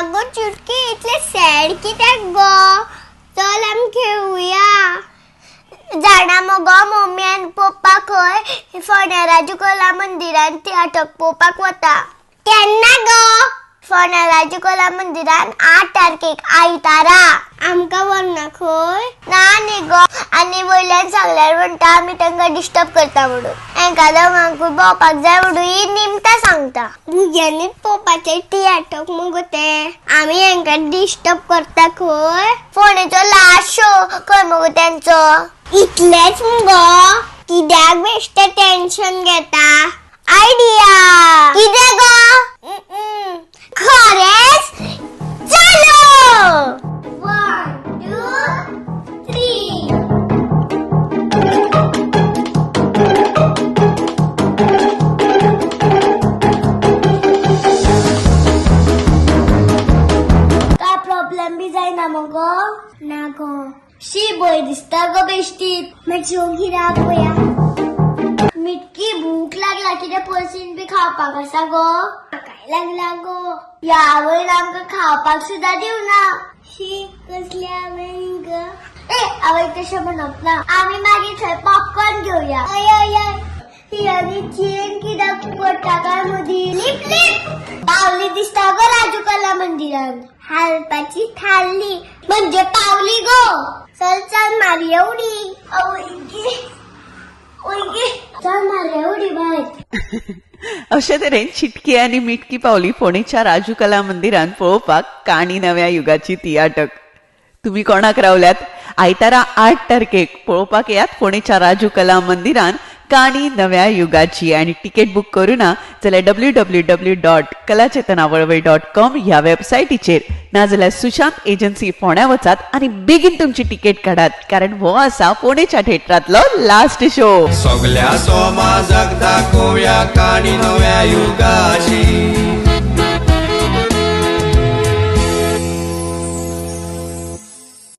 अगं चुटकी इतले सॅड कित्याक गो? चल आमी खेळुया. जाणा मगो मम्मी आनी पप्पा खंय फोंड्या राजू कला मंदिरान तियाटक पळोवपाक वता. केन्ना गो? फोंड्या राजू कला मंदिरान 8 तारखेक आयतारा. आमकां व्हरना खंय? ना न्ही गो, आनी वयल्यान सांगल्यार म्हणटा आमी तांकां डिस्टर्ब करता म्हणून. एका दोगांकूय भोंवपाक जाय म्हणून ही निमतां सांगता. भुरग्यांनीच पळोवपाचें तियाटक मगो तें. आमी हांकां डिस्टर्ब करता खंय? फोंडेचो लास्ट शो खंय मगो तेंचो? इतलेंच मगो. कित्याक बेश्टें टेन्शन घेता? आयडिया. कितें गो? खरेंच? चलो. 1 2 3. काय प्रॉब्लेम बी जायना मगो? ना गो. शी भंय दिसता गो बेश्टीत. मातशें गिराक पळया. मिटकी भूक लागला कितें पर्सीन बी खावपाक आसा गो? काय लागला गो? या वयर आमकां खावपाक सुद्दां दिवना. शी कसली आवय ग. आवय तशें म्हणप ना. आमी मागीर थंय पॉपकॉर्न घेवया. ही आनी चेन कित्याक पडटा काय मदीं? लिप लिप पावली दिसता गो राजू कला मंदिरान. हालपाची थारली म्हणजे पावली गो. चल चल मारया उडी. चल मारया उडी बाय. अशे तरेन चिटकी आनी मिटकी पावली फोंडेच्या राजू कला मंदिरान पळोवपाक काणी नव्या युगाची तियाटक. तुम्ही कोणाक रावल्यात? आयतारा 8 तारखेक पळोवपाक येयात फोंडेच्या राजू कला मंदिरान काणी नव्या युगाची. आणि तिकेट बूक करूना जाल्यार www.kalachetanavalvai.com ह्या वेबसायटीचेर नाजाल्यार सुशांत एजन्सी फोंड्या वचात आनी बेगीन तुमची तिकेट काढात, कारण हो आसा फोंडेच्या थिएटरांतलो लास्ट शो. सगळ्या समाजाक दाखोवया काणी नव्या युगाची.